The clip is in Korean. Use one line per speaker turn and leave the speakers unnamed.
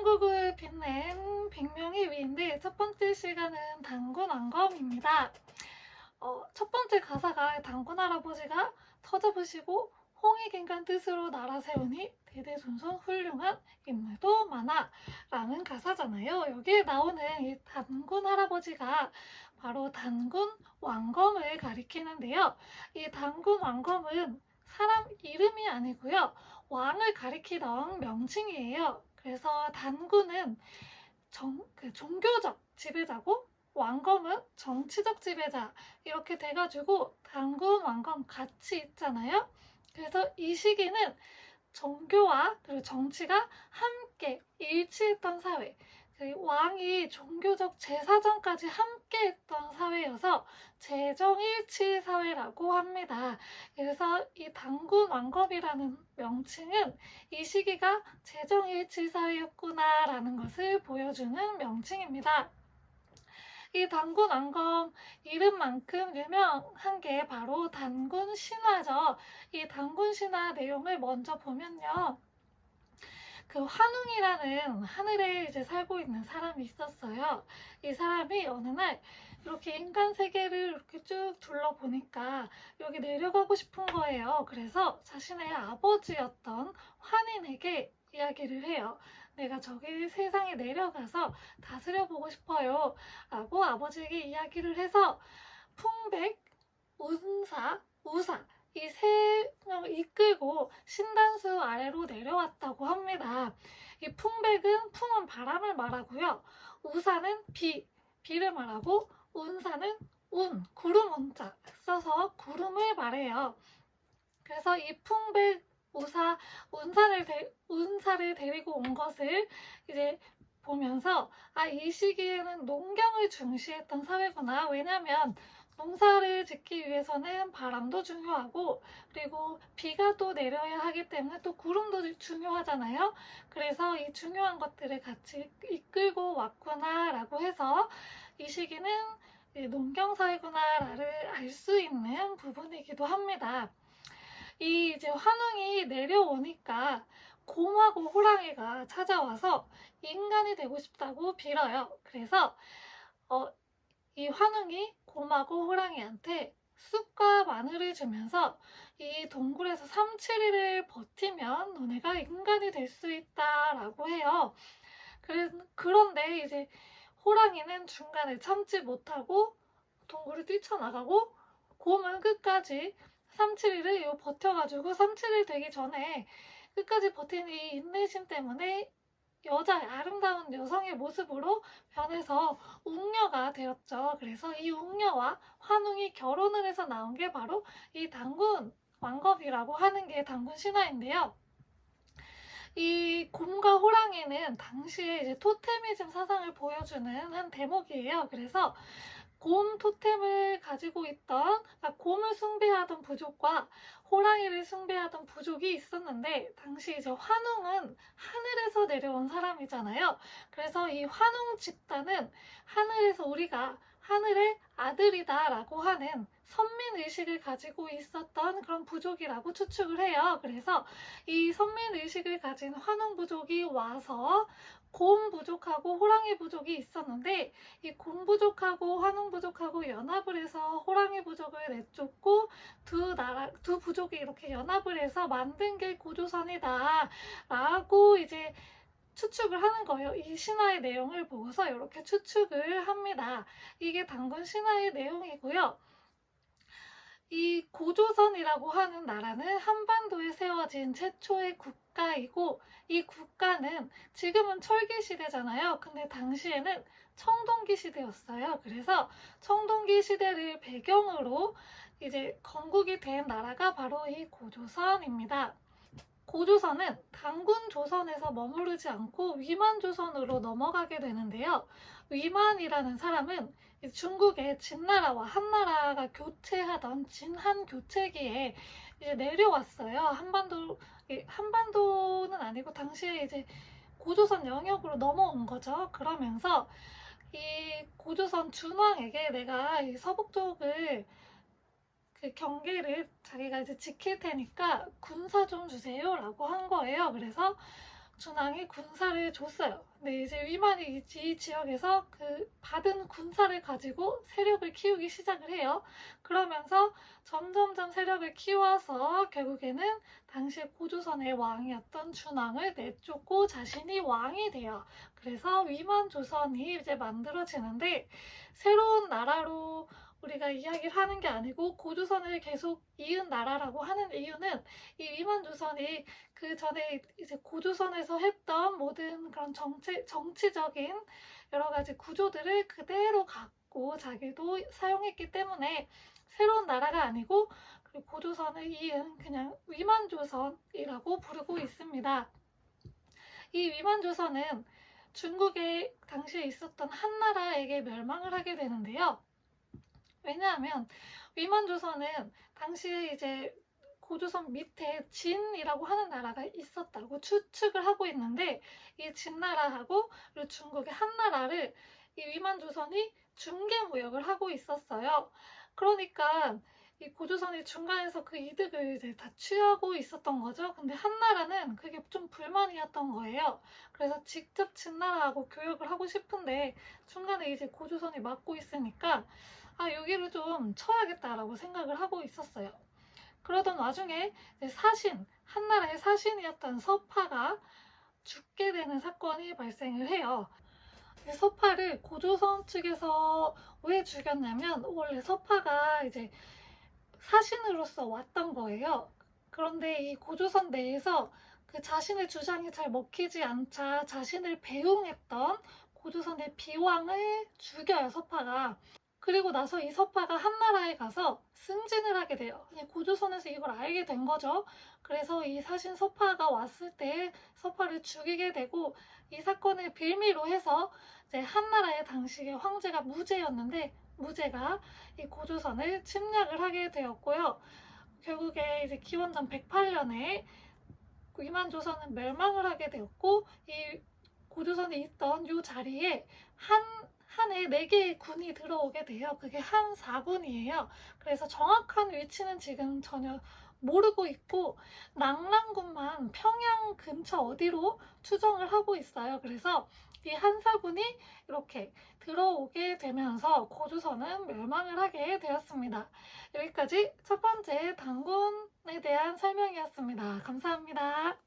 한국을 빛낸 100명의 위인들 첫 번째 시간은 단군 왕검입니다. 첫 번째 가사가 단군 할아버지가 터잡으시고 홍익인간 뜻으로 나라 세우니 대대손손 훌륭한 인물도 많아 라는 가사잖아요. 여기에 나오는 이 단군 할아버지가 바로 단군 왕검을 가리키는데요. 이 단군 왕검은 사람 이름이 아니고요. 왕을 가리키던 명칭이에요. 그래서 단군은 종교적 지배자고 왕검은 정치적 지배자 이렇게 돼가지고 단군, 왕검 같이 있잖아요. 그래서 이 시기는 종교와 그리고 정치가 함께 일치했던 사회, 왕이 종교적 제사전까지 함께 했던 사회여서 재정일치 사회라고 합니다. 그래서 이 단군 왕검이라는 명칭은 이 시기가 재정일치 사회였구나라는 것을 보여주는 명칭입니다. 이 단군 왕검 이름만큼 유명한 게 바로 단군 신화죠. 이 단군 신화 내용을 먼저 보면요. 그 환웅이라는 하늘에 이제 살고 있는 사람이 있었어요. 이 사람이 어느 날 이렇게 인간 세계를 이렇게 쭉 둘러보니까 여기 내려가고 싶은 거예요. 그래서 자신의 아버지였던 환인에게 이야기를 해요. 내가 저기 세상에 내려가서 다스려보고 싶어요. 라고 아버지에게 이야기를 해서 풍백, 운사, 우사 이 세 명을 이끌고 신단수 아래로 내려왔다고 합니다. 이 풍은 바람을 말하고요. 우사는 비를 말하고 운사는 구름 운자 써서 구름을 말해요. 그래서 이 풍백, 우사, 운사를 데리고 온 것을 이제 보면서 이 시기에는 농경을 중시했던 사회구나. 왜냐면 농사를 짓기 위해서는 바람도 중요하고 그리고 비가 또 내려야 하기 때문에 또 구름도 중요하잖아요. 그래서 이 중요한 것들을 같이 이끌고 왔구나 라고 해서 이 시기는 농경사회구나를 알 수 있는 부분이기도 합니다. 이 이제 환웅이 내려오니까 곰하고 호랑이가 찾아와서 인간이 되고 싶다고 빌어요. 그래서 이 환웅이 곰하고 호랑이한테 쑥과 마늘을 주면서 이 동굴에서 3, 7일을 버티면 너네가 인간이 될 수 있다라고 해요. 그런데 이제 호랑이는 중간에 참지 못하고 동굴을 뛰쳐나가고 곰은 끝까지 3, 7일을 버텨가지고 3, 7일 되기 전에 끝까지 버틴 이 인내심 때문에 아름다운 여성의 모습으로 변해서 웅녀가 되었죠. 그래서 이 웅녀와 환웅이 결혼을 해서 나온 게 바로 이 단군 왕검이라고 하는 게 단군 신화인데요. 이 곰과 호랑이는 당시에 이제 토테미즘 사상을 보여주는 한 대목이에요. 그래서 곰 토템을 가지고 있던, 곰을 숭배하던 부족과 호랑이를 숭배하던 부족이 있었는데, 당시 이제 환웅은 하늘에서 내려온 사람이잖아요. 그래서 이 환웅 집단은 하늘에서 우리가 하늘의 아들이다라고 하는 선민의식을 가지고 있었던 그런 부족이라고 추측을 해요. 그래서 이 선민의식을 가진 환웅 부족이 와서 곰 부족하고 호랑이 부족이 있었는데 이 곰 부족하고 환웅 부족하고 연합을 해서 호랑이 부족을 내쫓고 두 부족이 이렇게 연합을 해서 만든 게 고조선이다 라고 이제 추측을 하는 거예요. 이 신화의 내용을 보고서 이렇게 추측을 합니다. 이게 단군 신화의 내용이고요. 이 고조선이라고 하는 나라는 한반도에 세워진 최초의 국가이고 이 국가는 지금은 철기 시대잖아요. 근데 당시에는 청동기 시대였어요. 그래서 청동기 시대를 배경으로 이제 건국이 된 나라가 바로 이 고조선입니다. 고조선은 단군 조선에서 머무르지 않고 위만 조선으로 넘어가게 되는데요. 위만이라는 사람은 중국의 진나라와 한나라가 교체하던 진한 교체기에 이제 내려왔어요. 한반도는 아니고 당시에 이제 고조선 영역으로 넘어온 거죠. 그러면서 이 고조선 준왕에게 내가 이 서북 쪽을 그 경계를 자기가 이제 지킬 테니까 군사 좀 주세요 라고 한 거예요. 그래서 준왕이 군사를 줬어요. 근데 이제 위만이 이 지역에서 그 받은 군사를 가지고 세력을 키우기 시작을 해요. 그러면서 점점점 세력을 키워서 결국에는 당시 고조선의 왕이었던 준왕을 내쫓고 자신이 왕이 돼요. 그래서 위만조선이 이제 만들어지는데, 새로운 나라로 우리가 이야기를 하는 게 아니고 고조선을 계속 이은 나라라고 하는 이유는, 이 위만조선이 그 전에 이제 고조선에서 했던 모든 그런 정치적인 여러 가지 구조들을 그대로 갖고 자기도 사용했기 때문에 새로운 나라가 아니고, 그리고 고조선을 이은 그냥 위만조선이라고 부르고 있습니다. 이 위만조선은 중국에 당시에 있었던 한나라에게 멸망을 하게 되는데요. 왜냐하면 위만조선은 당시에 이제 고조선 밑에 진이라고 하는 나라가 있었다고 추측을 하고 있는데, 이 진나라하고 그리고 중국의 한나라를 이 위만조선이 중개 무역을 하고 있었어요. 그러니까 이 고조선이 중간에서 그 이득을 이제 다 취하고 있었던 거죠. 근데 한나라는 그게 좀 불만이었던 거예요. 그래서 직접 진나라하고 교역을 하고 싶은데 중간에 이제 고조선이 막고 있으니까 여기를 좀 쳐야겠다라고 생각을 하고 있었어요. 그러던 와중에 한나라의 사신이었던 서파가 죽게 되는 사건이 발생을 해요. 서파를 고조선 측에서 왜 죽였냐면, 원래 서파가 이제 사신으로서 왔던 거예요. 그런데 이 고조선 내에서 그 자신의 주장이 잘 먹히지 않자 자신을 배웅했던 고조선의 비왕을 죽여요, 서파가. 그리고 나서 이 서파가 한나라에 가서 승진을 하게 돼요. 고조선에서 이걸 알게 된 거죠. 그래서 이 사신 서파가 왔을 때 서파를 죽이게 되고, 이 사건을 빌미로 해서 이제 한나라의 당시의 황제가 무제였는데, 무제가 이 고조선을 침략을 하게 되었고요. 결국에 이제 기원전 108년에 위만조선은 멸망을 하게 되었고, 이 고조선에 있던 이 자리에 한해 4개의 군이 들어오게 돼요. 그게 한사군이에요. 그래서 정확한 위치는 지금 전혀 모르고 있고, 낭랑군만 평양 근처 어디로 추정을 하고 있어요. 그래서 이 한사군이 이렇게 들어오게 되면서 고조선은 멸망을 하게 되었습니다. 여기까지 첫 번째 단군에 대한 설명이었습니다. 감사합니다.